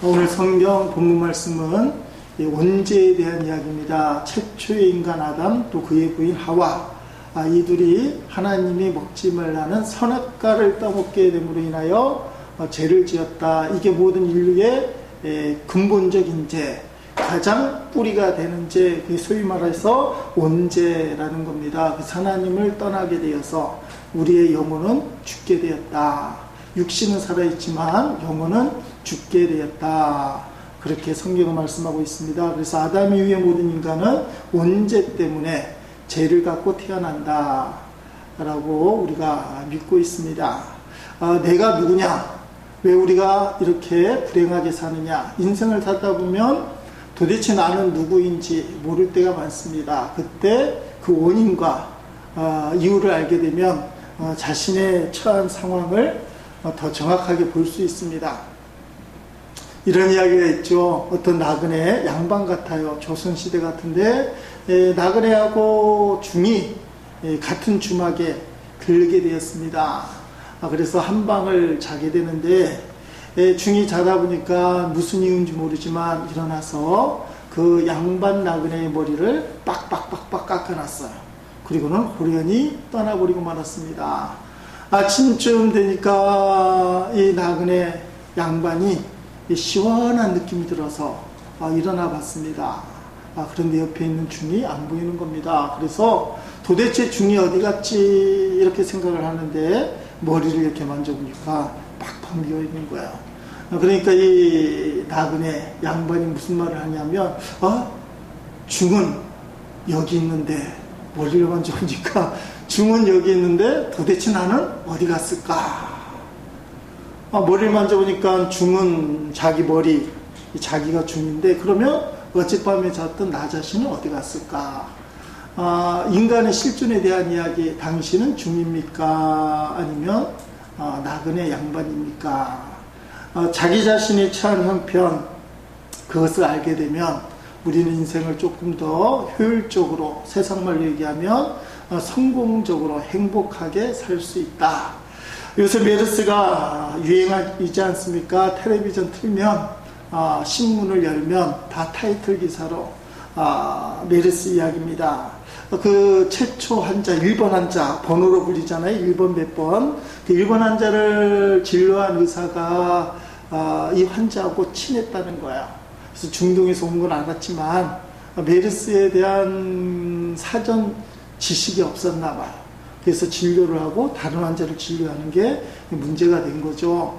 오늘 성경 본문 말씀은 원죄에 대한 이야기입니다. 최초의 인간 아담 또 그의 부인 하와, 이들이 하나님이 먹지 말라는 선악과를 따먹게 됨으로 인하여 죄를 지었다. 이게 모든 인류의 근본적인 죄, 가장 뿌리가 되는 죄, 소위 말해서 원죄라는 겁니다. 그래서 하나님을 떠나게 되어서 우리의 영혼은 죽게 되었다. 육신은 살아있지만 영혼은 죽게 되었다. 그렇게 성경은 말씀하고 있습니다. 그래서 아담 이후의 모든 인간은 원죄 때문에 죄를 갖고 태어난다 라고 우리가 믿고 있습니다. 내가 누구냐? 왜 우리가 이렇게 불행하게 사느냐? 인생을 살다 보면 도대체 나는 누구인지 모를 때가 많습니다. 그때 그 원인과 이유를 알게 되면 자신의 처한 상황을 더 정확하게 볼 수 있습니다. 이런 이야기가 있죠. 어떤 나그네 양반 같아요. 조선시대 같은데 나그네하고 중이 같은 주막에 들게 되었습니다. 그래서 한 방을 자게 되는데 중이 자다 보니까 무슨 이유인지 모르지만 일어나서 그 양반 나그네의 머리를 빡빡빡빡 깎아놨어요. 그리고는 호련히 떠나버리고 말았습니다. 아침쯤 되니까 이 나그네 양반이 시원한 느낌이 들어서 일어나 봤습니다. 그런데 옆에 있는 중이 안 보이는 겁니다. 그래서 도대체 중이 어디 갔지 이렇게 생각을 하는데 머리를 이렇게 만져보니까 팍팍 미어 있는 거예요. 그러니까 이 나그네 양반이 무슨 말을 하냐면 중은 여기 있는데, 머리를 만져보니까 중은 여기 있는데 도대체 나는 어디 갔을까? 머리를 만져보니까 중은 자기 머리, 자기가 중인데 그러면 어젯밤에 잤던 나 자신은 어디 갔을까? 인간의 실존에 대한 이야기, 당신은 중입니까? 아니면 나그네 양반입니까? 자기 자신의 처한 형편, 그것을 알게 되면 우리는 인생을 조금 더 효율적으로, 세상말로 얘기하면 성공적으로 행복하게 살 수 있다. 요새 메르스가 유행이지 않습니까? 텔레비전 틀면 신문을 열면 다 타이틀 기사로 메르스 이야기입니다. 그 최초 환자, 1번 환자, 번호로 불리잖아요. 1번 몇 번. 그 1번 환자를 진료한 의사가 이 환자하고 친했다는 거예요. 그래서 중동에서 온 건 알았지만 메르스에 대한 사전 지식이 없었나 봐요. 그래서 진료를 하고 다른 환자를 진료하는 게 문제가 된 거죠.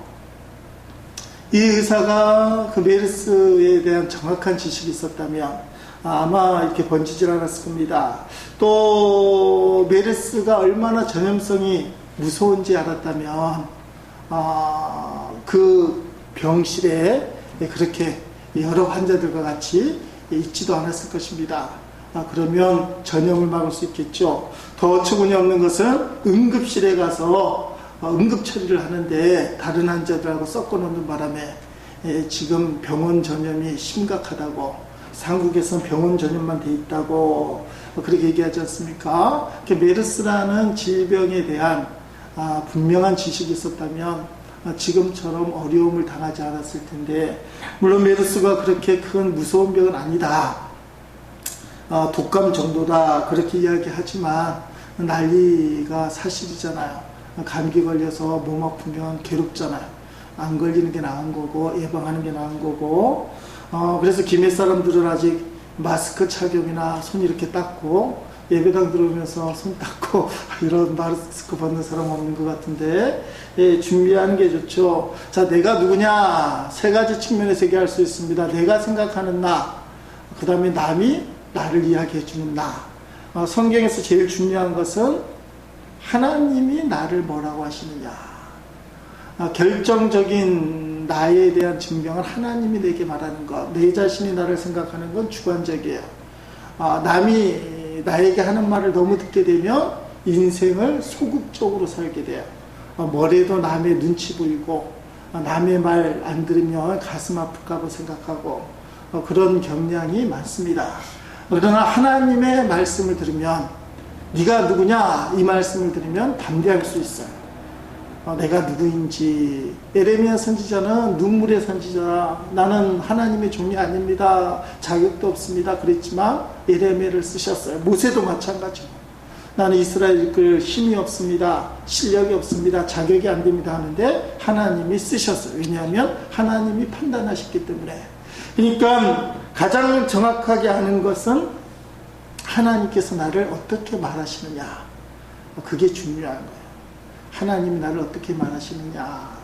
이 의사가 그 메르스에 대한 정확한 지식이 있었다면 아마 이렇게 번지질 않았을 겁니다. 또 메르스가 얼마나 전염성이 무서운지 알았다면 그 병실에 그렇게 여러 환자들과 같이 있지도 않았을 것입니다. 그러면 전염을 막을 수 있겠죠. 더 어처구니 없는 것은 응급실에 가서 응급 처리를 하는데 다른 환자들하고 섞어 놓는 바람에 지금 병원 전염이 심각하다고, 한국에서는 병원 전염만 돼 있다고 그렇게 얘기하지 않습니까? 메르스라는 질병에 대한 분명한 지식이 있었다면 지금처럼 어려움을 당하지 않았을 텐데, 물론 메르스가 그렇게 큰 무서운 병은 아니다, 독감 정도다 그렇게 이야기하지만 난리가 사실이잖아요. 감기 걸려서 몸 아프면 괴롭잖아요. 안 걸리는 게 나은 거고 예방하는 게 나은 거고, 그래서 김해 사람들은 아직 마스크 착용이나 손 이렇게 닦고 예배당 들어오면서 손 닦고 이런 마스크 벗는 사람 없는 것 같은데, 준비하는 게 좋죠. 자, 내가 누구냐? 세 가지 측면에서 얘기할 수 있습니다. 내가 생각하는 나, 그 다음에 남이 나를 이야기해 주는 나. 성경에서 제일 중요한 것은 하나님이 나를 뭐라고 하시느냐. 결정적인 나에 대한 증명은 하나님이 내게 말하는 것. 내 자신이 나를 생각하는 건 주관적이에요. 남이 나에게 하는 말을 너무 듣게 되면 인생을 소극적으로 살게 돼요. 뭐래도 남의 눈치 보이고 남의 말 안 들으면 가슴 아플까 생각하고 그런 경향이 많습니다. 그러나 하나님의 말씀을 들으면, 네가 누구냐 이 말씀을 들으면 담대할 수 있어요. 내가 누구인지. 에레미야 선지자는 눈물의 선지자, 나는 하나님의 종이 아닙니다, 자격도 없습니다 그랬지만 에레미야를 쓰셨어요. 모세도 마찬가지고 나는 이스라엘 이끌 힘이 없습니다, 실력이 없습니다, 자격이 안 됩니다 하는데 하나님이 쓰셨어요. 왜냐하면 하나님이 판단하셨기 때문에. 그러니까 가장 정확하게 아는 것은 하나님께서 나를 어떻게 말하시느냐, 그게 중요한 거예요. 하나님이 나를 어떻게 말하시느냐.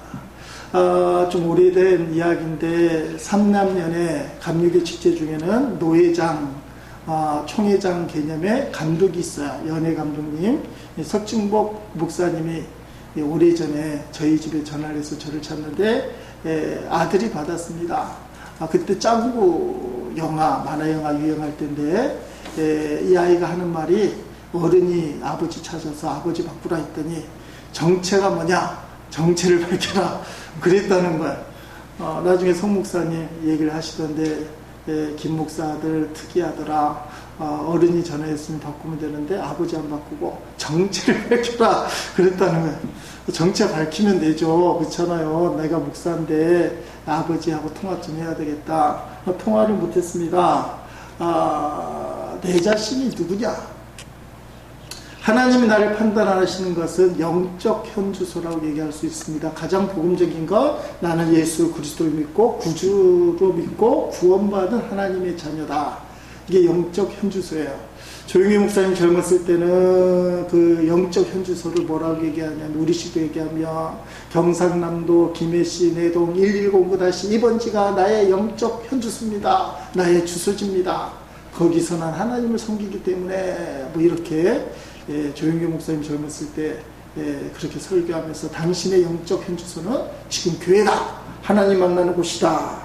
좀 오래된 이야기인데 삼남년의 감리교 축제 중에는 노회장, 총회장 개념의 감독이 있어요. 연회 감독님. 석증복 목사님이 오래전에 저희 집에 전화를 해서 저를 찾는데 아들이 받았습니다. 그때 짱구 영화, 만화 영화 유행할 때인데 이 아이가 하는 말이, 어른이 아버지 찾아서 아버지 바꾸라 했더니 정체가 뭐냐? 정체를 밝혀라. 그랬다는 거예요. 나중에 송 목사님 얘기를 하시던데, 김 목사들 특이하더라. 어른이 전화했으면 바꾸면 되는데 아버지 안 바꾸고 정체를 밝혀라. 그랬다는 거예요. 정체 밝히면 되죠. 그렇잖아요. 내가 목사인데 아버지하고 통화 좀 해야 되겠다. 통화를 못했습니다. 내 자신이 누구냐? 하나님이 나를 판단하시는 것은 영적 현주소라고 얘기할 수 있습니다. 가장 복음적인 것, 나는 예수 그리스도를 믿고 구주로 믿고 구원받은 하나님의 자녀다. 이게 영적 현주소예요. 조용히 목사님 젊었을 때는 그 영적 현주소를 뭐라고 얘기하냐면, 우리식으로 얘기하면 경상남도 김해시 내동 110-2번지가 나의 영적 현주소입니다. 나의 주소지입니다. 거기서 난 하나님을 섬기기 때문에 뭐 이렇게 조용기 목사님 젊었을 때 그렇게 설교하면서 당신의 영적 현주소는 지금 교회다, 하나님 만나는 곳이다,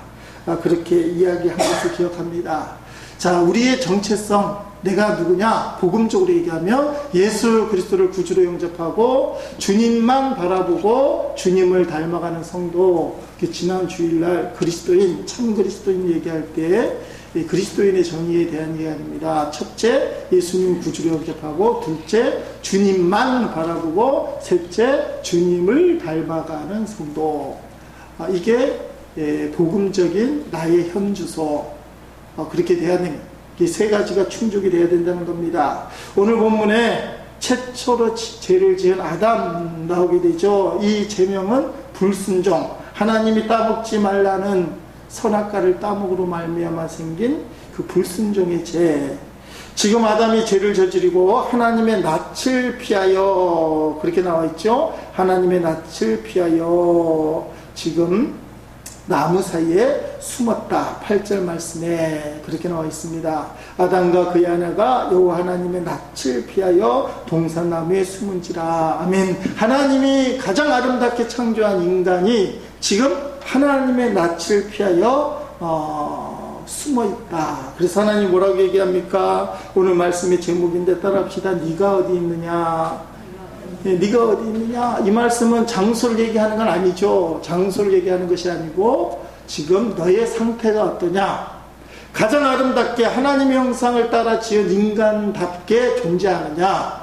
그렇게 이야기한 것을 기억합니다. 자, 우리의 정체성, 내가 누구냐? 복음적으로 얘기하면 예수 그리스도를 구주로 영접하고 주님만 바라보고 주님을 닮아가는 성도. 지난 주일날 그리스도인, 참 그리스도인 얘기할 때 그리스도인의 정의에 대한 이야기입니다. 첫째, 예수님 구주로 영접하고, 둘째, 주님만 바라보고, 셋째, 주님을 닮아가는 성도. 이게 복음적인 나의 현주소. 그렇게 돼야 됩니다. 이 세 가지가 충족이 돼야 된다는 겁니다. 오늘 본문에 최초로 죄를 지은 아담 나오게 되죠. 이 제명은 불순종, 하나님이 따먹지 말라는 선악과를 따먹으로 말미암아 생긴 그 불순종의 죄. 지금 아담이 죄를 저지르고 하나님의 낯을 피하여, 그렇게 나와 있죠. 하나님의 낯을 피하여 지금 나무 사이에 숨었다. 8절 말씀에 그렇게 나와 있습니다. 아담과 그의 아내가 여호와 하나님의 낯을 피하여 동산나무에 숨은지라. 아멘. 하나님이 가장 아름답게 창조한 인간이 지금 하나님의 낯을 피하여 숨어있다. 그래서 하나님 뭐라고 얘기합니까? 오늘 말씀의 제목인데 따라합시다. 네가 어디 있느냐? 네가 어디 있느냐? 이 말씀은 장소를 얘기하는 건 아니죠. 장소를 얘기하는 것이 아니고 지금 너의 상태가 어떠냐? 가장 아름답게 하나님의 형상을 따라 지은 인간답게 존재하느냐?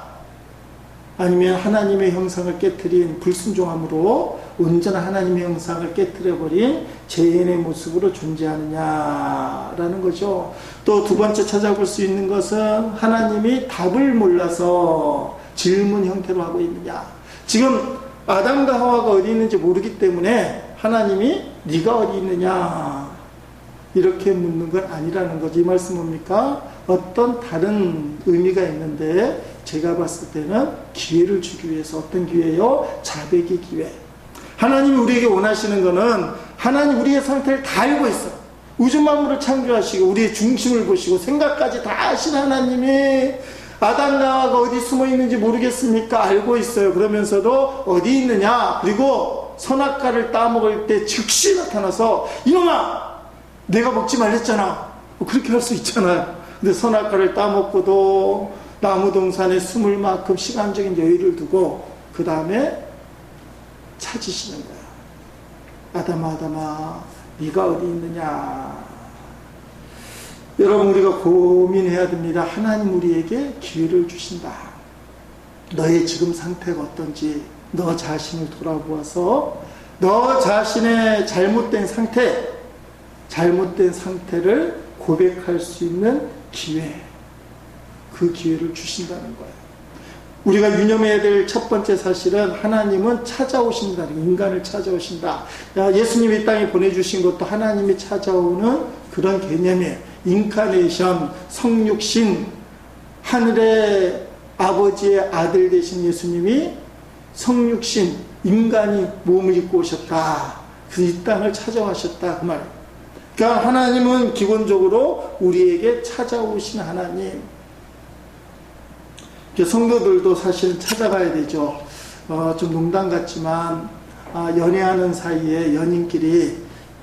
아니면 하나님의 형상을 깨트린 불순종함으로 온전한 하나님의 형상을 깨트려버린 죄인의 모습으로 존재하느냐라는 거죠. 또 두 번째 찾아볼 수 있는 것은 하나님이 답을 몰라서 질문 형태로 하고 있느냐. 지금 아담과 하와가 어디 있는지 모르기 때문에 하나님이 네가 어디 있느냐 이렇게 묻는 건 아니라는 거죠. 이 말씀 뭡니까? 어떤 다른 의미가 있는데 제가 봤을 때는 기회를 주기 위해서. 어떤 기회요? 자백의 기회. 하나님이 우리에게 원하시는 거는, 하나님 우리의 상태를 다 알고 있어. 우주 만물을 창조하시고 우리의 중심을 보시고 생각까지 다 아신 하나님이 아담과 하와가 어디 숨어 있는지 모르겠습니까? 알고 있어요. 그러면서도 어디 있느냐? 그리고 선악과를 따먹을 때 즉시 나타나서 이놈아! 내가 먹지 말랬잖아. 뭐 그렇게 할 수 있잖아요. 근데 선악과를 따먹고도 나무 동산에 숨을 만큼 시간적인 여유를 두고 그 다음에 찾으시는 거야. 아담아, 아담아, 네가 어디 있느냐? 여러분, 우리가 고민해야 됩니다. 하나님 우리에게 기회를 주신다. 너의 지금 상태가 어떤지 너 자신을 돌아보아서 너 자신의 잘못된 상태를 고백할 수 있는 기회, 그 기회를 주신다는 거예요. 우리가 유념해야 될 첫 번째 사실은 하나님은 찾아오신다. 인간을 찾아오신다. 예수님이 이 땅에 보내주신 것도 하나님이 찾아오는 그런 개념이에요. 인카네이션, 성육신, 하늘의 아버지의 아들 되신 예수님이 성육신, 인간이 몸을 입고 오셨다. 그래서 이 땅을 찾아오셨다. 그 말이에요. 그러니까 하나님은 기본적으로 우리에게 찾아오신 하나님. 성도들도 사실 찾아가야 되죠. 좀 농담 같지만 연애하는 사이에 연인끼리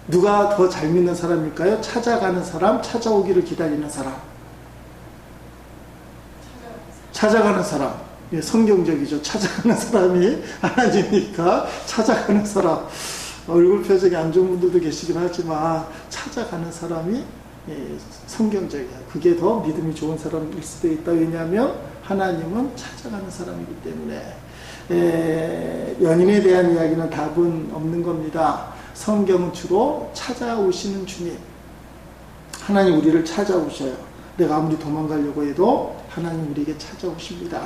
누가 더 잘 믿는 사람일까요? 찾아가는 사람, 찾아오기를 기다리는 사람. 찾아가는 사람. 예, 성경적이죠. 찾아가는 사람이 하나님이니까 찾아가는 사람. 얼굴 표정이 안 좋은 분들도 계시긴 하지만 찾아가는 사람이 성경적이야. 그게 더 믿음이 좋은 사람일 수도 있다. 왜냐하면 하나님은 찾아가는 사람이기 때문에 연인에 대한 이야기는 답은 없는 겁니다. 성경은 주로 찾아오시는 주님. 하나님 우리를 찾아오셔요. 내가 아무리 도망가려고 해도 하나님 우리에게 찾아오십니다.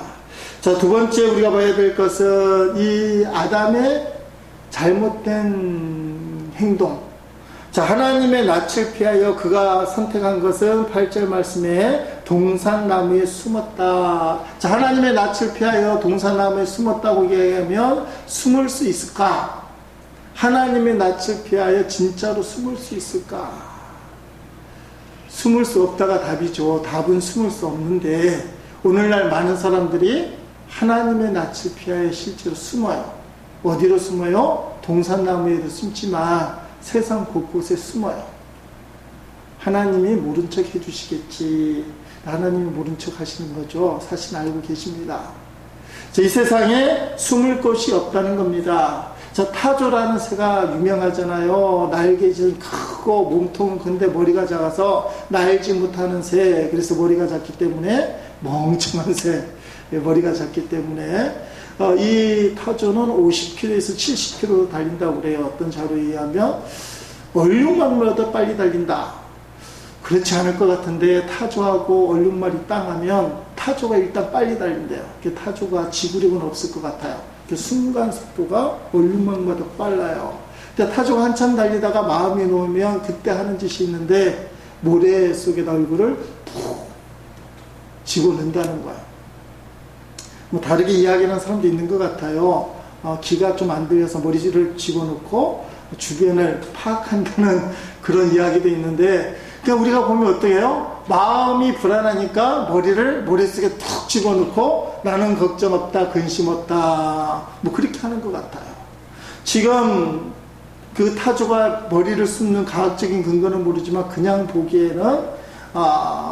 자, 두 번째 우리가 봐야 될 것은 이 아담의 잘못된 행동. 자, 하나님의 낯을 피하여 그가 선택한 것은 8절 말씀에 동산나무에 숨었다. 자, 하나님의 낯을 피하여 동산나무에 숨었다고 얘기하면 숨을 수 있을까? 하나님의 낯을 피하여 진짜로 숨을 수 있을까? 숨을 수 없다가 답이죠. 답은 숨을 수 없는데 오늘날 많은 사람들이 하나님의 낯을 피하여 실제로 숨어요. 어디로 숨어요? 동산나무에도 숨지만 세상 곳곳에 숨어요. 하나님이 모른 척 해주시겠지. 하나님이 모른 척 하시는 거죠. 사실 알고 계십니다. 자, 이 세상에 숨을 곳이 없다는 겁니다. 자, 타조라는 새가 유명하잖아요. 날개는 크고 몸통은 큰데 머리가 작아서 날지 못하는 새. 그래서 머리가 작기 때문에 멍청한 새. 머리가 작기 때문에 이 타조는 50km에서 70km 달린다고 그래요. 어떤 자료에 의하면 얼룩말보다 빨리 달린다. 그렇지 않을 것 같은데 타조하고 얼룩말이 땅하면 타조가 일단 빨리 달린대요. 타조가 지구력은 없을 것 같아요. 순간 속도가 얼룩말보다 빨라요. 근데 타조가 한참 달리다가 마음이 놓으면 그때 하는 짓이 있는데 모래 속에다 얼굴을 푹 집어넣는다는 거예요. 뭐 다르게 이야기하는 사람도 있는 것 같아요. 기가 좀 안 들려서 머리를 집어넣고 주변을 파악한다는 그런 이야기도 있는데, 그러니까 우리가 보면 어떻게 해요? 마음이 불안하니까 머리를 모래 속에 툭 집어넣고 나는 걱정 없다, 근심 없다, 뭐 그렇게 하는 것 같아요. 지금 그 타조가 머리를 숨는 과학적인 근거는 모르지만 그냥 보기에는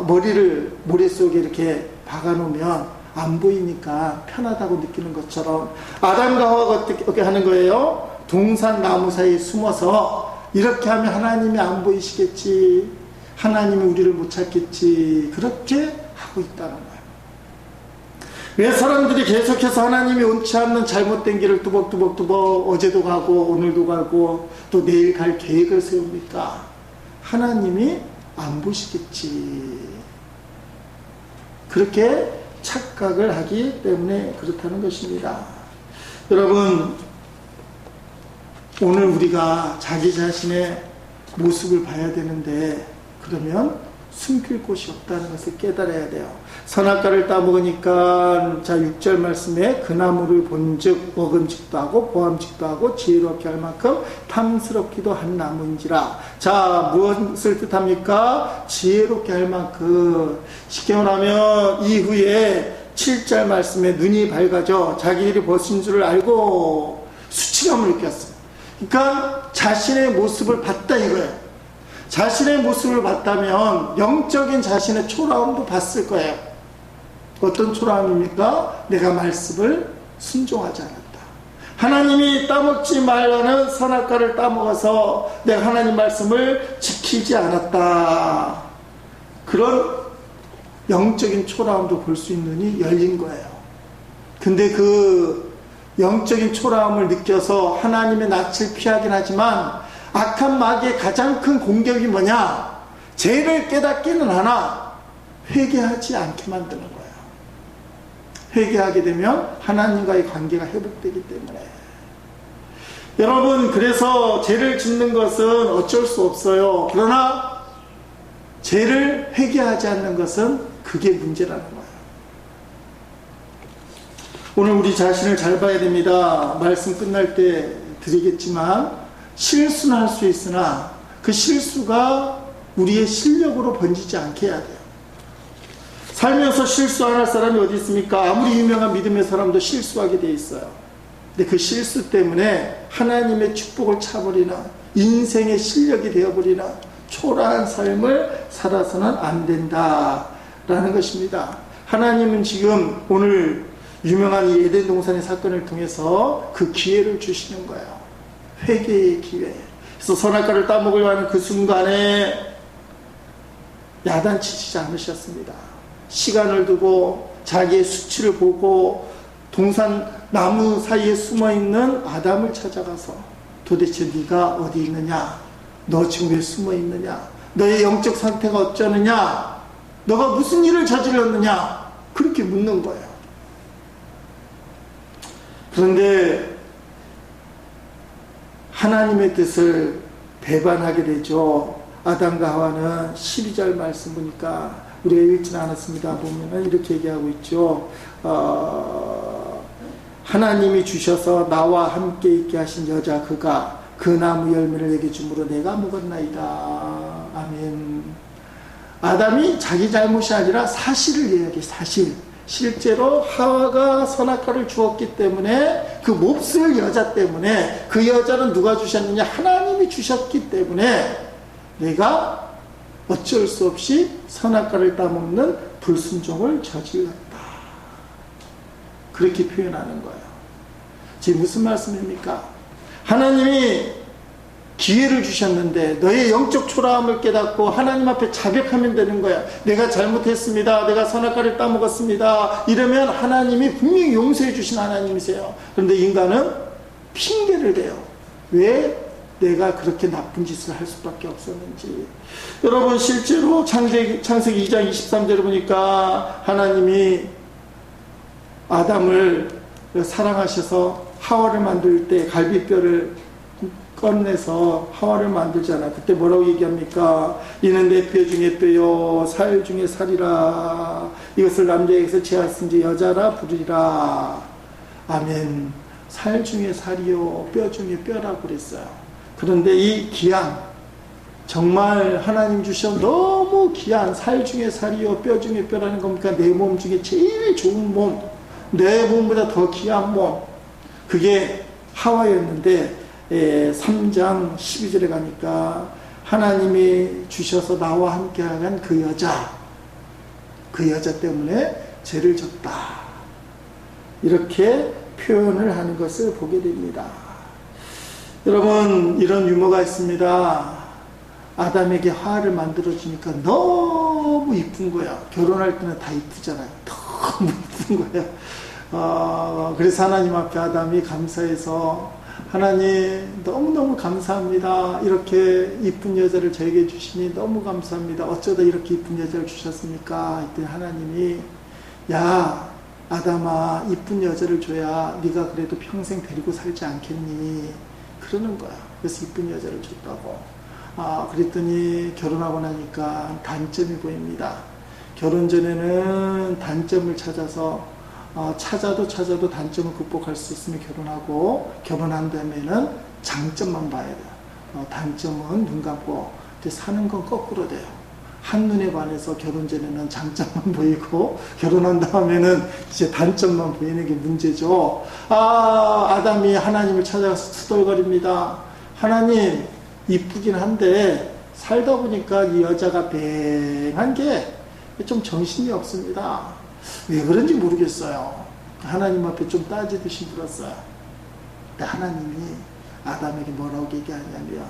머리를 모래 속에 이렇게 박아놓으면 안 보이니까 편하다고 느끼는 것처럼 아담과 하와가 어떻게 하는 거예요? 동산 나무 사이에 숨어서 이렇게 하면 하나님이 안 보이시겠지, 하나님이 우리를 못 찾겠지, 그렇게 하고 있다는 거예요. 왜 사람들이 계속해서 하나님이 옳지 않는 잘못된 길을 뚜벅뚜벅 어제도 가고 오늘도 가고 또 내일 갈 계획을 세웁니까? 하나님이 안 보시겠지, 그렇게 착각을 하기 때문에 그렇다는 것입니다. 여러분, 오늘 우리가 자기 자신의 모습을 봐야 되는데 그러면 숨길 곳이 없다는 것을 깨달아야 돼요. 선악과를 따먹으니까 자 6절 말씀에 그 나무를 본즉 먹음직도 하고 보암직도 하고 지혜롭게 할 만큼 탐스럽기도 한 나무인지라. 자, 무엇을 뜻합니까? 지혜롭게 할 만큼. 쉽게 말하면 이후에 7절 말씀에 눈이 밝아져 자기 일이 벗은 줄을 알고 수치감을 느꼈어요. 그러니까 자신의 모습을 봤다 이거예요. 자신의 모습을 봤다면 영적인 자신의 초라함도 봤을 거예요. 어떤 초라함입니까? 내가 말씀을 순종하지 않았다. 하나님이 따먹지 말라는 선악과를 따먹어서 내가 하나님 말씀을 지키지 않았다. 그런 영적인 초라함도 볼 수 있는 눈이 열린 거예요. 근데 그 영적인 초라함을 느껴서 하나님의 낯을 피하긴 하지만 악한 마귀의 가장 큰 공격이 뭐냐? 죄를 깨닫기는 하나 회개하지 않게 만드는 거예요. 회개하게 되면 하나님과의 관계가 회복되기 때문에. 여러분, 그래서 죄를 짓는 것은 어쩔 수 없어요. 그러나 죄를 회개하지 않는 것은 그게 문제라는 거예요. 오늘 우리 자신을 잘 봐야 됩니다. 말씀 끝날 때 드리겠지만 실수는 할 수 있으나 그 실수가 우리의 실력으로 번지지 않게 해야 돼요. 살면서 실수 안 할 사람이 어디 있습니까? 아무리 유명한 믿음의 사람도 실수하게 돼 있어요. 근데 그 실수 때문에 하나님의 축복을 차버리나 인생의 실력이 되어버리나 초라한 삶을 살아서는 안 된다라는 것입니다. 하나님은 지금 오늘 유명한 이 에덴 동산의 사건을 통해서 그 기회를 주시는 거예요. 회개의 기회. 그래서 선악과를 따먹으려 하는 그 순간에 야단치지 않으셨습니다. 시간을 두고 자기의 수치를 보고 동산 나무 사이에 숨어있는 아담을 찾아가서 도대체 네가 어디 있느냐? 너 지금 왜 숨어있느냐? 너의 영적 상태가 어쩌느냐? 너가 무슨 일을 저질렀느냐? 그렇게 묻는 거예요. 그런데 하나님의 뜻을 배반하게 되죠. 아담과 하와는 12절 말씀 보니까 우리가 읽지는 않았습니다. 보면은 이렇게 얘기하고 있죠. 하나님이 주셔서 나와 함께 있게 하신 여자 그가 그 나무 열매를 내게 주므로 내가 먹었나이다. 아멘. 아담이 자기 잘못이 아니라 사실을 이야기해. 사실. 실제로 하와가 선악과를 주었기 때문에 그 몹쓸 여자 때문에 그 여자는 누가 주셨느냐? 하나님이 주셨기 때문에 내가 어쩔 수 없이 선악과를 따먹는 불순종을 저질렀다. 그렇게 표현하는 거예요. 지금 무슨 말씀입니까? 하나님이 기회를 주셨는데 너의 영적 초라함을 깨닫고 하나님 앞에 자백하면 되는 거야. 내가 잘못했습니다. 내가 선악과를 따먹었습니다. 이러면 하나님이 분명히 용서해 주신 하나님이세요. 그런데 인간은 핑계를 대요. 왜 내가 그렇게 나쁜 짓을 할 수밖에 없었는지. 여러분, 실제로 창세기 2장 23절을 보니까 하나님이 아담을 사랑하셔서 하와를 만들 때 갈비뼈를 꺼내서 하와를 만들잖아. 그때 뭐라고 얘기합니까? 이는 내 뼈 중에 뼈요 살 중에 살이라. 이것을 남자에게서 제하신지 여자라 부르리라. 아멘. 살 중에 살이요 뼈 중에 뼈라고 그랬어요. 그런데 이 귀한, 정말 하나님 주셔 너무 귀한 살 중에 살이요 뼈 중에 뼈라는 겁니까? 내 몸 중에 제일 좋은 몸, 내 몸보다 더 귀한 몸, 그게 하와였는데 3장 12절에 가니까 하나님이 주셔서 나와 함께 한 그 여자 때문에 죄를 졌다, 이렇게 표현을 하는 것을 보게 됩니다. 여러분, 이런 유머가 있습니다. 아담에게 하와를 만들어주니까 너무 이쁜 거야. 결혼할 때는 다 이쁘잖아요. 너무 이쁜 거야. 그래서 하나님 앞에 아담이 감사해서, 하나님 너무너무 감사합니다. 이렇게 이쁜 여자를 저에게 주시니 너무 감사합니다. 어쩌다 이렇게 이쁜 여자를 주셨습니까? 이때 하나님이, 야 아담아, 이쁜 여자를 줘야 네가 그래도 평생 데리고 살지 않겠니? 그러는 거야. 그래서 이쁜 여자를 줬다고. 그랬더니 결혼하고 나니까 단점이 보입니다. 결혼 전에는 단점을 찾아서 찾아도 단점을 극복할 수 있으면 결혼하고, 결혼한 다음에는 장점만 봐야 돼요. 단점은 눈 감고, 사는 건 거꾸로 돼요. 한눈에 반해서 결혼 전에는 장점만 보이고, 결혼한 다음에는 이제 단점만 보이는 게 문제죠. 아담이 하나님을 찾아가서 투덜거립니다. 하나님, 이쁘긴 한데 살다 보니까 이 여자가 뱅한 게 좀 정신이 없습니다. 왜 그런지 모르겠어요. 하나님 앞에 좀 따지듯이 물었어요. 근데 하나님이 아담에게 뭐라고 얘기하냐면,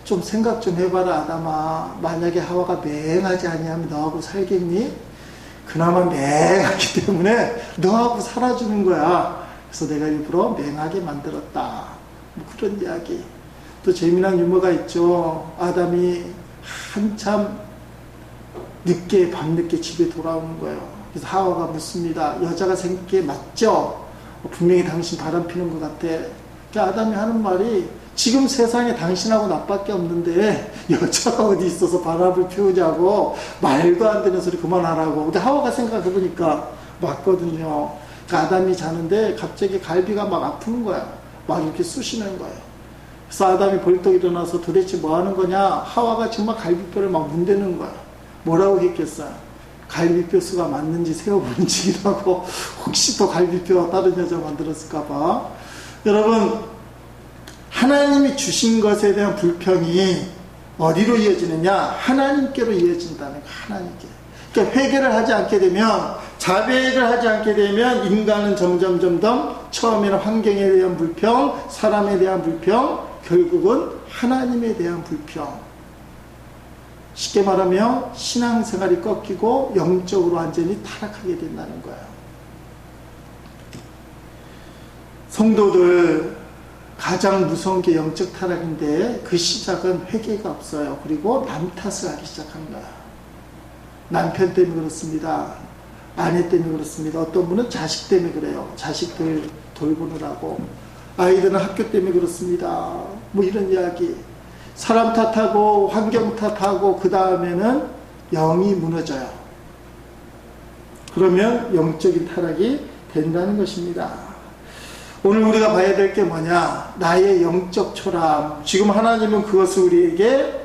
좀 생각 좀 해봐라 아담아. 만약에 하와가 맹하지 아니하면 너하고 살겠니? 그나마 맹하기 때문에 너하고 살아주는 거야. 그래서 내가 일부러 맹하게 만들었다. 뭐 그런 이야기. 또 재미난 유머가 있죠. 아담이 한참 늦게 밤늦게 집에 돌아오는 거예요. 그래서 하와가 묻습니다. 여자가 생긴 게 맞죠? 분명히 당신 바람 피는 것 같아. 그러니까 아담이 하는 말이 지금 세상에 당신하고 나밖에 없는데 여자가 어디 있어서 바람을 피우자고 말도 안 되는 소리 그만하라고. 근데 하와가 생각해보니까 맞거든요. 그러니까 아담이 자는데 갑자기 갈비가 막 아픈 거야. 막 이렇게 쑤시는 거예요. 그래서 아담이 벌떡 일어나서 도대체 뭐 하는 거냐? 하와가 정말 갈비뼈를 막 문대는 거야. 뭐라고 했겠어요? 갈비뼈 수가 맞는지 세어보는지기도 하고 혹시 또 갈비뼈와 다른 여자 만들었을까봐. 여러분, 하나님이 주신 것에 대한 불평이 어디로 이어지느냐? 하나님께로 이어진다는 거예요. 하나님께. 그러니까 회개를 하지 않게 되면, 자백을 하지 않게 되면 인간은 점점 처음에는 환경에 대한 불평, 사람에 대한 불평, 결국은 하나님에 대한 불평. 쉽게 말하면 신앙생활이 꺾이고 영적으로 완전히 타락하게 된다는 거예요. 성도들 가장 무서운 게 영적 타락인데 그 시작은 회개가 없어요. 그리고 남 탓을 하기 시작한 거예요. 남편 때문에 그렇습니다. 아내 때문에 그렇습니다. 어떤 분은 자식 때문에 그래요. 자식들 돌보느라고. 아이들은 학교 때문에 그렇습니다. 뭐 이런 이야기. 사람 탓하고 환경 탓하고 그 다음에는 영이 무너져요. 그러면 영적인 타락이 된다는 것입니다. 오늘 우리가 봐야 될 게 뭐냐? 나의 영적 초람. 지금 하나님은 그것을 우리에게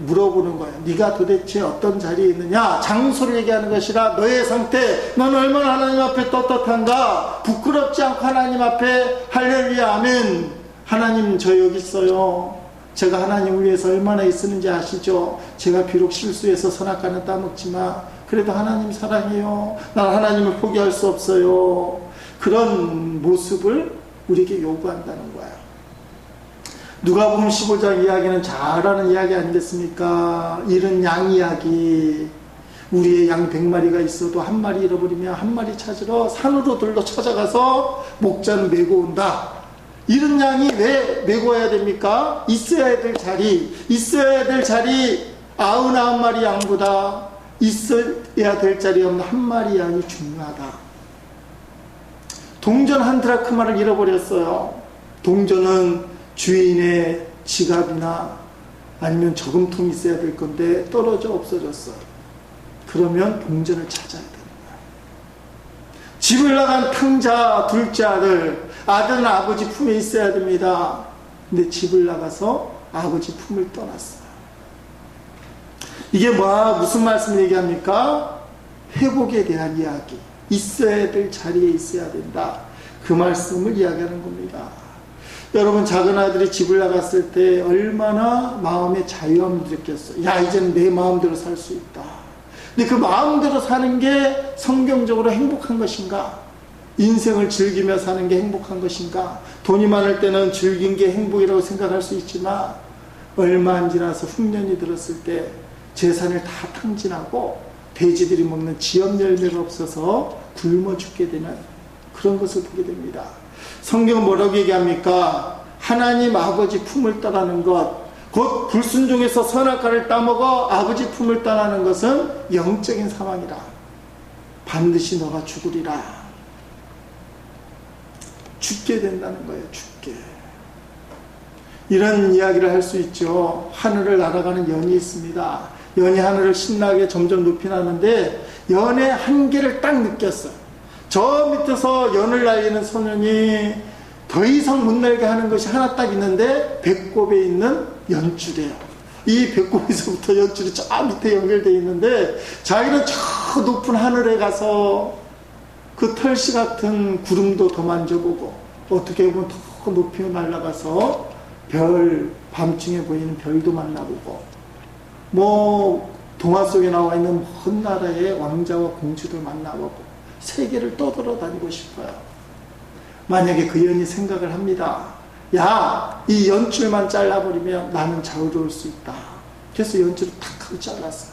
물어보는 거예요. 네가 도대체 어떤 자리에 있느냐? 장소를 얘기하는 것이라 너의 상태, 너는 얼마나 하나님 앞에 떳떳한가? 부끄럽지 않고 하나님 앞에 할렐루야 아멘. 하나님 저 여기 있어요. 제가 하나님을 위해서 얼마나 애쓰는지 아시죠? 제가 비록 실수해서 선악과는 따먹지만 그래도 하나님 사랑해요. 난 하나님을 포기할 수 없어요. 그런 모습을 우리에게 요구한다는 거예요. 누가복음 15장 이야기는 잘 아는 이야기 아니겠습니까? 잃은 양 이야기. 우리의 양 100마리가 있어도 한 마리 잃어버리면 한 마리 찾으러 산으로 들러 찾아가서 목자는 메고 온다. 잃은 양이 왜 메고 와야 됩니까? 있어야 될 자리 99마리 양보다 있어야 될 자리 없는 한 마리 양이 중요하다. 동전 한 드라크마를 잃어버렸어요. 동전은 주인의 지갑이나 아니면 저금통이 있어야 될 건데 떨어져 없어졌어. 그러면 동전을 찾아야 됩니다. 집을 나간 탕자 둘째 아들은 아버지 품에 있어야 됩니다. 근데 집을 나가서 아버지 품을 떠났어요. 이게 무슨 말씀을 얘기합니까? 회복에 대한 이야기. 있어야 될 자리에 있어야 된다. 그 말씀을 이야기하는 겁니다. 여러분, 작은 아들이 집을 나갔을 때 얼마나 마음의 자유함을 느꼈어요. 야, 이제는 내 마음대로 살 수 있다. 근데 그 마음대로 사는 게 성경적으로 행복한 것인가? 인생을 즐기며 사는 게 행복한 것인가? 돈이 많을 때는 즐긴 게 행복이라고 생각할 수 있지만 얼마 안 지나서 흉년이 들었을 때 재산을 다 탕진하고 돼지들이 먹는 지엽 열매가 없어서 굶어 죽게 되는 그런 것을 보게 됩니다. 성경은 뭐라고 얘기합니까? 하나님 아버지 품을 떠나는 것, 곧 불순종해서 선악과를 따먹어 아버지 품을 떠나는 것은 영적인 사망이라. 반드시 너가 죽으리라. 죽게 된다는 거예요. 죽게. 이런 이야기를 할 수 있죠. 하늘을 날아가는 연이 있습니다. 연이 하늘을 신나게 점점 높이 나는데 연의 한계를 딱 느꼈어요. 저 밑에서 연을 날리는 소년이 더 이상 못 날게 하는 것이 하나 딱 있는데 배꼽에 있는 연줄이에요. 이 배꼽에서부터 연줄이 저 밑에 연결되어 있는데 자기는 저 높은 하늘에 가서 그 털씨 같은 구름도 더 만져보고 어떻게 보면 더 높이 날아가서 별, 밤중에 보이는 별도 만나보고 동화 속에 나와 있는 먼 나라의 왕자와 공주들 만나보고 세계를 떠돌아다니고 싶어요. 만약에 그 연이 생각을 합니다. 야, 이 연줄만 잘라버리면 나는 자유로울 수 있다. 그래서 연줄을 탁 하고 잘랐어요.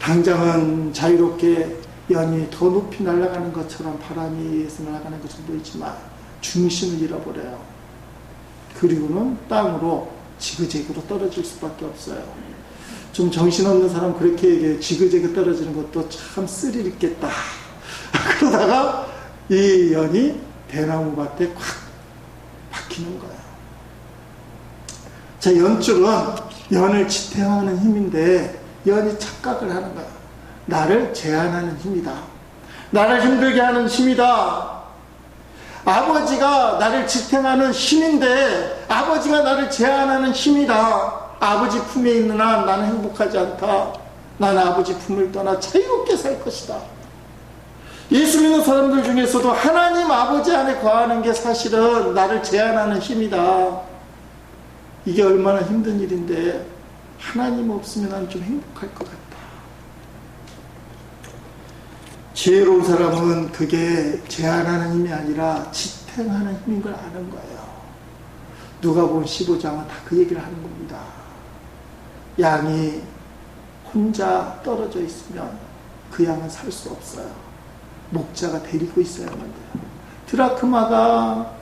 당장은 자유롭게 연이 더 높이 날아가는 것처럼 바람에 의해서 날아가는 것처럼 보이지만 중심을 잃어버려요. 그리고는 땅으로 지그재그로 떨어질 수밖에 없어요. 좀 정신없는 사람 그렇게 얘기해요. 지그재그 떨어지는 것도 참 스릴 있겠다. 그러다가 이 연이 대나무 밭에 콱 박히는 거예요. 자, 연줄은 연을 지탱하는 힘인데 연이 착각을 하는 거예요. 나를 제한하는 힘이다. 나를 힘들게 하는 힘이다. 아버지가 나를 지탱하는 힘인데 아버지가 나를 제한하는 힘이다. 아버지 품에 있는 한 나는 행복하지 않다. 나는 아버지 품을 떠나 자유롭게 살 것이다. 예수 믿는 사람들 중에서도 하나님 아버지 안에 거하는 게 사실은 나를 제한하는 힘이다. 이게 얼마나 힘든 일인데 하나님 없으면 난 좀 행복할 것 같다. 지혜로운 사람은 그게 제한하는 힘이 아니라 지탱하는 힘인 걸 아는 거예요. 누가복음 15장은 다 그 얘기를 하는 겁니다. 양이 혼자 떨어져 있으면 그 양은 살 수 없어요. 목자가 데리고 있어야만 돼요. 드라크마가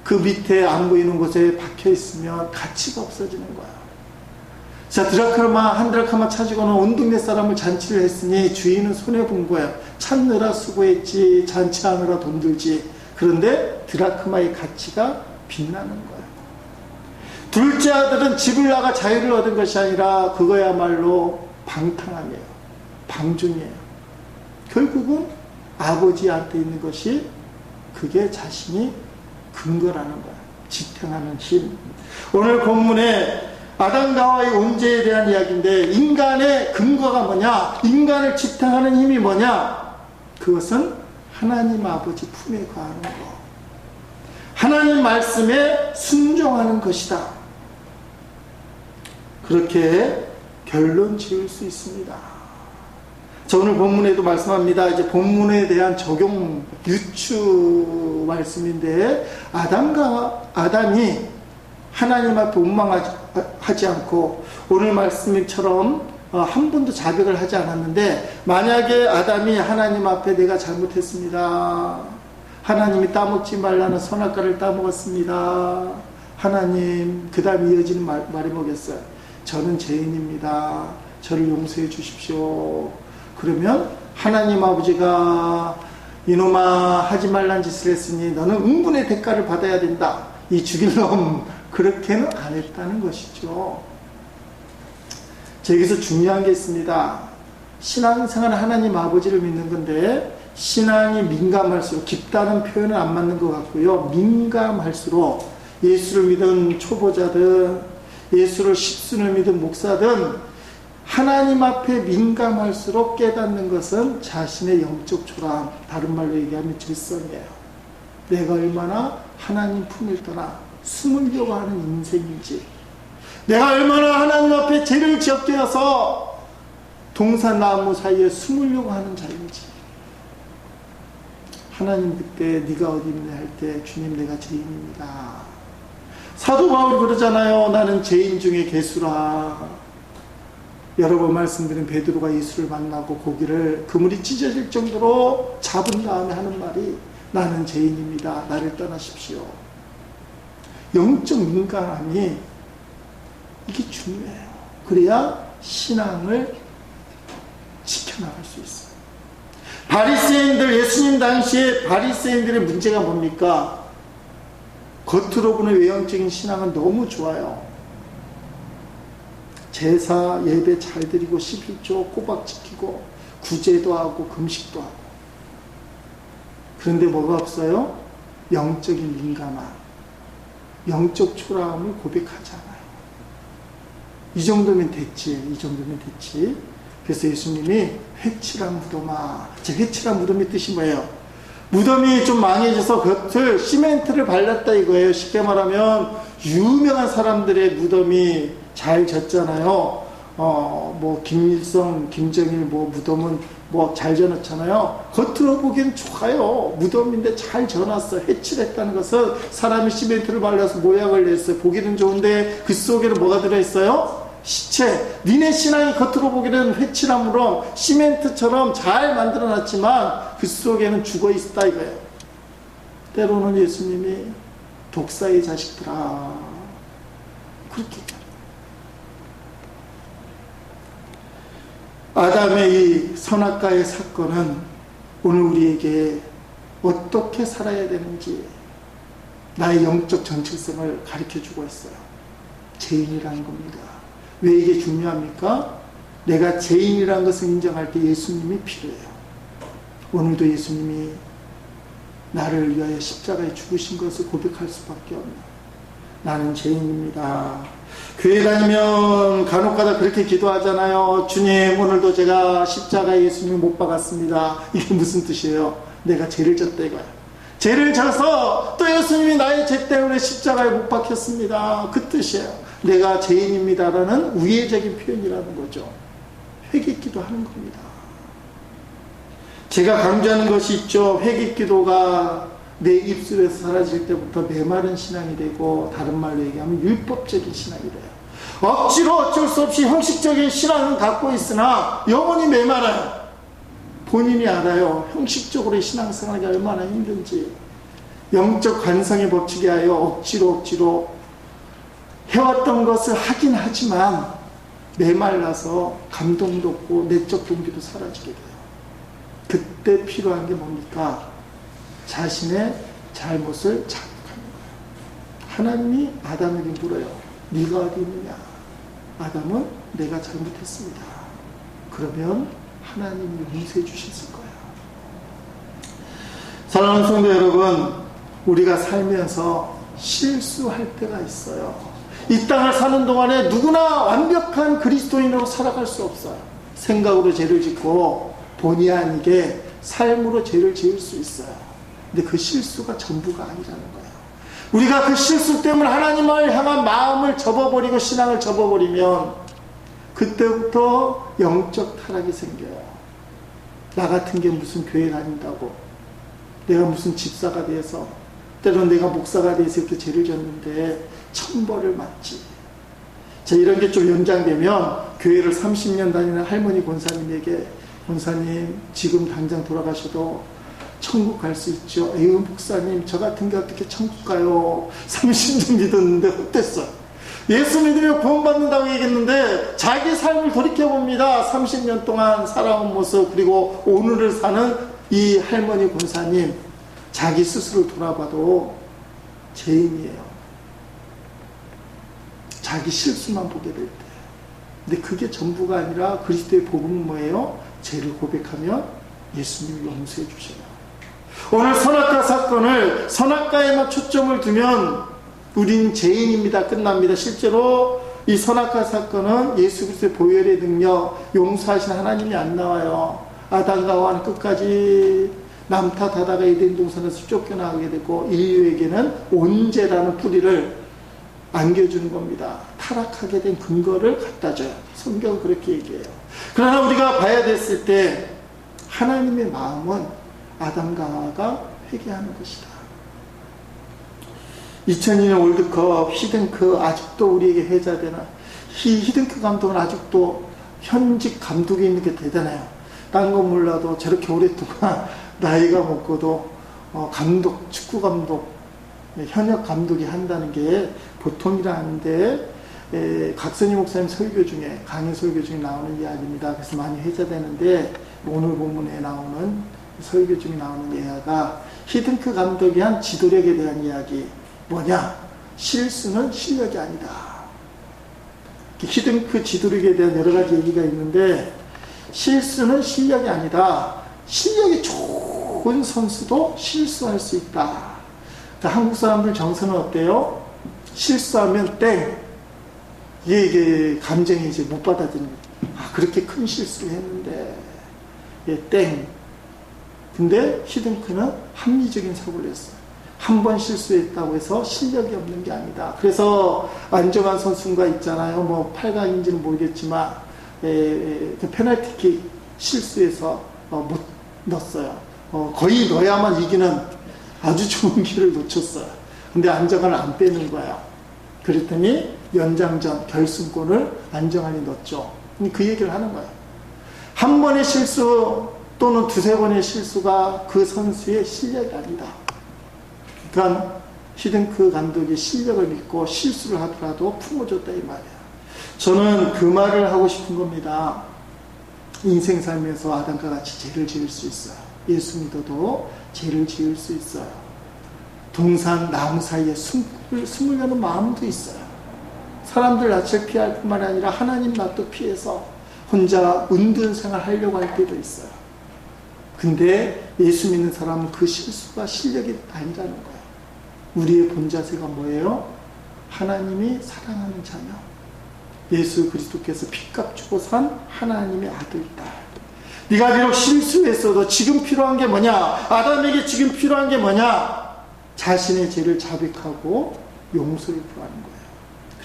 그 밑에 안 보이는 곳에 박혀 있으면 가치가 없어지는 거예요. 자, 한 드라크마 찾으고는 온 동네 사람을 잔치를 했으니 주인은 손해본 거예요. 찾느라 수고했지, 잔치하느라 돈 들지. 그런데 드라크마의 가치가 빛나는 거예요. 둘째 아들은 집을 나가 자유를 얻은 것이 아니라 그거야말로 방탕함이에요. 방종이에요. 결국은 아버지한테 있는 것이 그게 자신이 근거라는 거예요. 지탱하는 힘. 오늘 본문에 아담과 하와의 온죄에 대한 이야기인데 인간의 근거가 뭐냐? 인간을 지탱하는 힘이 뭐냐? 그것은 하나님 아버지 품에 거하는 거. 하나님 말씀에 순종하는 것이다. 그렇게 결론 지을 수 있습니다. 자, 오늘 본문에도 말씀합니다. 이제 본문에 대한 적용 유추 말씀인데 아담이 하나님 앞에 원망하지 않고 오늘 말씀처럼 한 번도 자백을 하지 않았는데 만약에 아담이 하나님 앞에 내가 잘못했습니다. 하나님이 따먹지 말라는 선악과를 따먹었습니다. 하나님, 그 다음 이어지는 말이 뭐겠어요? 저는 죄인입니다. 저를 용서해 주십시오. 그러면 하나님 아버지가 이놈아 하지 말란 짓을 했으니 너는 응분의 대가를 받아야 된다. 이 죽일 놈 그렇게는 안 했다는 것이죠. 자, 여기서 중요한 게 있습니다. 신앙생활은 하나님 아버지를 믿는 건데 신앙이 민감할수록 깊다는 표현은 안 맞는 것 같고요. 민감할수록 예수를 믿은 초보자든 예수를 십순을 믿은 목사든 하나님 앞에 민감할수록 깨닫는 것은 자신의 영적 초라함, 다른 말로 얘기하면 질성이에요. 내가 얼마나 하나님 품을 떠나 숨으려고 하는 인생인지, 내가 얼마나 하나님 앞에 죄를 지었게여서 동산나무 사이에 숨으려고 하는 자인지. 하나님 그때 네가 어디 있냐 할 때 주님 내가 죄인입니다. 사도 바울이 그러잖아요. 나는 죄인 중에 괴수라. 여러 번 말씀드린 베드로가 예수를 만나고 고기를 그물이 찢어질 정도로 잡은 다음에 하는 말이 나는 죄인입니다. 나를 떠나십시오. 영적 민감함이 이게 중요해요. 그래야 신앙을 지켜나갈 수 있어요. 바리새인들, 예수님 당시에 바리새인들의 문제가 뭡니까? 겉으로 보는 외형적인 신앙은 너무 좋아요. 제사, 예배 잘 드리고 11조 꼬박 지키고 구제도 하고 금식도 하고. 그런데 뭐가 없어요? 영적인 민감함, 영적 초라함을 고백하지 않아요. 이 정도면 됐지, 이 정도면 됐지. 그래서 예수님이 회칠한 무덤아. 제 회칠한 무덤의 뜻이 뭐예요? 무덤이 좀 망해져서 겉을 시멘트를 발랐다 이거예요. 쉽게 말하면 유명한 사람들의 무덤이 잘 졌잖아요. 뭐 김일성, 김정일 뭐 무덤은 뭐 잘 져놨잖아요. 겉으로 보기엔 좋아요. 무덤인데 잘 져놨어. 해칠했다는 것은 사람이 시멘트를 발라서 모양을 냈어요. 보기는 좋은데 그 속에는 뭐가 들어있어요? 시체. 니네 신앙이 겉으로 보기에는 회칠함으로 시멘트처럼 잘 만들어놨지만 그 속에는 죽어있다 이거예요. 때로는 예수님이 독사의 자식들아 그렇게 아담의 이 선악과의 사건은 오늘 우리에게 어떻게 살아야 되는지 나의 영적 정체성을 가르쳐주고 있어요. 죄인이라는 겁니다. 왜 이게 중요합니까? 내가 죄인이라는 것을 인정할 때 예수님이 필요해요. 오늘도 예수님이 나를 위하여 십자가에 죽으신 것을 고백할 수밖에 없는, 나는 죄인입니다. 교회 다니면 간혹가다 그렇게 기도하잖아요. 주님, 오늘도 제가 십자가에 예수님을 못 박았습니다. 이게 무슨 뜻이에요? 내가 죄를 졌다 이거야. 죄를 져서 또 예수님이 나의 죄 때문에 십자가에 못 박혔습니다. 그 뜻이에요. 내가 죄인입니다라는 우회적인 표현이라는 거죠. 회개기도 하는 겁니다. 제가 강조하는 것이 있죠. 회개기도가 내 입술에서 사라질 때부터 메마른 신앙이 되고, 다른 말로 얘기하면 율법적인 신앙이 돼요. 억지로 어쩔 수 없이 형식적인 신앙을 갖고 있으나 영혼이 메마라요. 본인이 알아요. 형식적으로 신앙생활이 얼마나 힘든지. 영적 관성의 법칙에 하여 억지로 해왔던 것을 하긴 하지만 메말라서 감동도 없고 내적 동기도 사라지게 돼요. 그때 필요한 게 뭡니까? 자신의 잘못을 자각하는 거예요. 하나님이 아담에게 물어요. 네가 어디 있느냐? 아담은 내가 잘못했습니다. 그러면 하나님이 용서해 주셨을 거예요. 사랑하는 성도 여러분, 우리가 살면서 실수할 때가 있어요. 이 땅을 사는 동안에 누구나 완벽한 그리스도인으로 살아갈 수 없어요. 생각으로 죄를 짓고 본의 아니게 삶으로 죄를 지을 수 있어요. 근데 그 실수가 전부가 아니라는 거예요. 우리가 그 실수 때문에 하나님을 향한 마음을 접어버리고 신앙을 접어버리면 그때부터 영적 타락이 생겨요. 나 같은 게 무슨 교회 다닌다고, 내가 무슨 집사가 돼서, 때로는 내가 목사가 돼서 이렇게 죄를 졌는데 천벌을 맞지. 자, 이런 게 좀 연장되면 교회를 30년 다니는 할머니 권사님에게, 권사님 지금 당장 돌아가셔도 천국 갈 수 있죠. 에휴 목사님, 저 같은 게 어떻게 천국 가요? 30년 믿었는데 어땠어요? 예수 믿으면 구원받는다고 얘기했는데 자기 삶을 돌이켜봅니다. 30년 동안 살아온 모습, 그리고 오늘을 사는 이 할머니 권사님, 자기 스스로 돌아봐도 죄인이에요. 자기 실수만 보게 될 때. 근데 그게 전부가 아니라 그리스도의 복음은 뭐예요? 죄를 고백하면 예수님이 용서해 주셔요. 오늘 선악과 사건을, 선악과에만 초점을 두면 우린 죄인입니다. 끝납니다. 실제로 이 선악과 사건은 예수 그리스도의 보혈의 능력, 용서하신 하나님이 안 나와요. 아담과 하와는 끝까지 남 탓하다가 에덴 동산에서 쫓겨나가게 되고 인류에게는 온죄라는 뿌리를 안겨주는 겁니다. 타락하게 된 근거를 갖다 줘요. 성경은 그렇게 얘기해요. 그러나 우리가 봐야 됐을 때 하나님의 마음은 아담과 하와가 회개하는 것이다. 2002년 월드컵 히딩크, 아직도 우리에게 회자되는 히딩크 감독은 아직도 현직 감독이 있는 게 대단해요. 딴 건 몰라도 저렇게 오랫동안 나이가 먹고도 감독, 축구 감독, 현역 감독이 한다는 게 보통이라는데, 각선희 목사님 설교 중에, 강의 설교 중에 나오는 이야기입니다. 그래서 많이 회자되는데, 오늘 본문에 나오는 설교 중에 나오는 이야기가 히딩크 감독이 한 지도력에 대한 이야기. 뭐냐? 실수는 실력이 아니다. 히딩크 지도력에 대한 여러 가지 얘기가 있는데, 실수는 실력이 아니다. 실력이 좋은 선수도 실수할 수 있다. 한국 사람들 정서는 어때요? 실수하면 땡. 이게 감정이 이제 못 받아들이는. 그렇게 큰 실수를 했는데, 땡. 근데 히딩크는 합리적인 사고를 했어요. 한 번 실수했다고 해서 실력이 없는 게 아니다. 그래서 안정환 선수가 있잖아요. 뭐 8강인지는 모르겠지만 그 페널티킥 실수해서 못 넣었어요. 거의 넣어야만 이기는 아주 좋은 기회를 놓쳤어요. 근데 안정환을 안 빼는 거예요. 그랬더니 연장전 결승골을 안정환이 넣었죠. 그 얘기를 하는 거예요. 한 번의 실수 또는 두세 번의 실수가 그 선수의 실력이 아니다. 그러니까 히딩크 감독이 실력을 믿고 실수를 하더라도 품어줬다 이 말이에요. 저는 그 말을 하고 싶은 겁니다. 인생 살면서 아담과 같이 죄를 지을 수 있어요. 예수 믿어도 죄를 지을 수 있어요. 동산 나무 사이에 숨으려는 마음도 있어요. 사람들 낯을 피할 뿐만 아니라 하나님 낯도 피해서 혼자 은둔 생활 하려고 할 때도 있어요. 근데 예수 믿는 사람은 그 실수가 실력이 아니라는 거예요. 우리의 본자세가 뭐예요? 하나님이 사랑하는 자녀. 예수 그리스도께서 피값 주고 산 하나님의 아들, 딸. 네가 비록 실수했어도 지금 필요한 게 뭐냐? 아담에게 지금 필요한 게 뭐냐? 자신의 죄를 자백하고 용서를 구하는 거예요.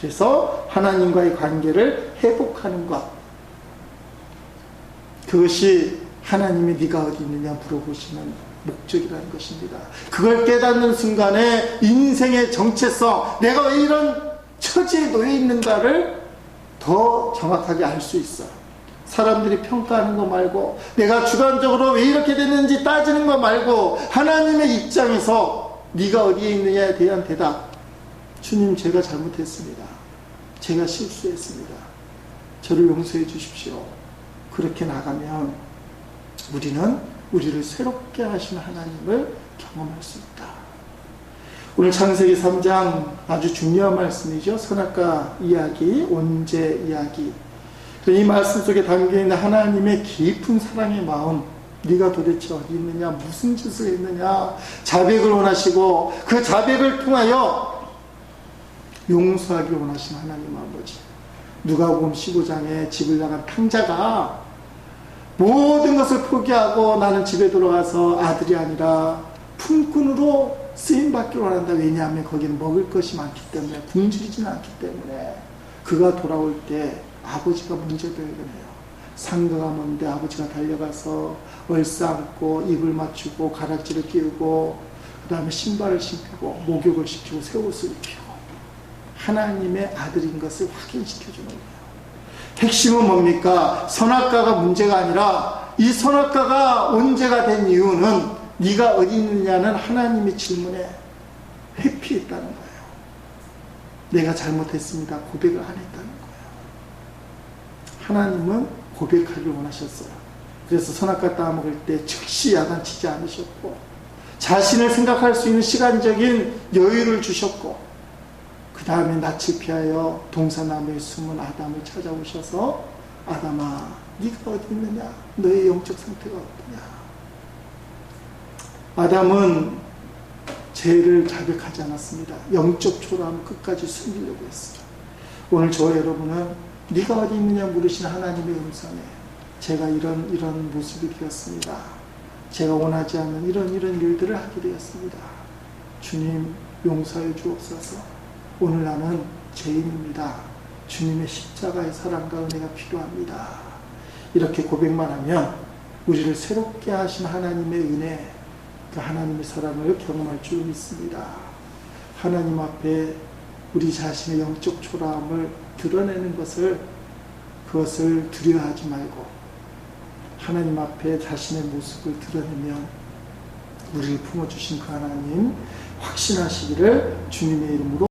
그래서 하나님과의 관계를 회복하는 것. 그것이 하나님이 네가 어디 있느냐 물어보시는 목적이라는 것입니다. 그걸 깨닫는 순간에 인생의 정체성, 내가 왜 이런 처지에 놓여 있는가를 더 정확하게 알 수 있어요. 사람들이 평가하는 거 말고, 내가 주관적으로 왜 이렇게 됐는지 따지는 거 말고, 하나님의 입장에서 네가 어디에 있느냐에 대한 대답. 주님, 제가 잘못했습니다. 제가 실수했습니다. 저를 용서해 주십시오. 그렇게 나가면 우리는 우리를 새롭게 하시는 하나님을 경험할 수 있다. 오늘 창세기 3장 아주 중요한 말씀이죠. 선악과 이야기, 온제 이야기. 이 말씀 속에 담겨있는 하나님의 깊은 사랑의 마음, 네가 도대체 어디 있느냐, 무슨 짓을 했느냐, 자백을 원하시고 그 자백을 통하여 용서하기를 원하시는 하나님 아버지. 누가복음 15장에 집을 나간 탕자가 모든 것을 포기하고 나는 집에 들어가서 아들이 아니라 품꾼으로 쓰임받기를 원한다. 왜냐하면 거기는 먹을 것이 많기 때문에, 굶주리지는 않기 때문에. 그가 돌아올 때 아버지가 먼저 발견해요. 상가가 먼데 아버지가 달려가서 얼싸안고 입을 맞추고 가락지를 끼우고 그 다음에 신발을 신히고 목욕을 시키고 새 옷을 입히고 하나님의 아들인 것을 확인시켜주는 거예요. 핵심은 뭡니까? 선악과가 문제가 아니라 이 선악과가 원죄가 된 이유는 네가 어디 있느냐는 하나님의 질문에 회피했다는 거예요. 내가 잘못했습니다. 고백을 안 했다는 거예요. 하나님은 고백하기를 원하셨어요. 그래서 선악과 따먹을 때 즉시 야단치지 않으셨고 자신을 생각할 수 있는 시간적인 여유를 주셨고 그 다음에 낯을 피하여 동산나무에 숨은 아담을 찾아오셔서 아담아, 네가 어디 있느냐? 너의 영적 상태가 어떠냐? 아담은 죄를 자백하지 않았습니다. 영적 초라함을 끝까지 숨기려고 했어요. 오늘 저와 여러분은 네가 어디 있느냐 물으시는 하나님의 음성에 제가 이런 모습이 되었습니다. 제가 원하지 않는 이런 일들을 하게 되었습니다. 주님 용서해 주옵소서. 오늘 나는 죄인입니다. 주님의 십자가의 사랑과 은혜가 필요합니다. 이렇게 고백만 하면 우리를 새롭게 하신 하나님의 은혜, 그 하나님의 사랑을 경험할 줄 믿습니다. 하나님 앞에 우리 자신의 영적 초라함을 드러내는 그것을 두려워하지 말고 하나님 앞에 자신의 모습을 드러내면 우리를 품어주신 그 하나님 확신하시기를 주님의 이름으로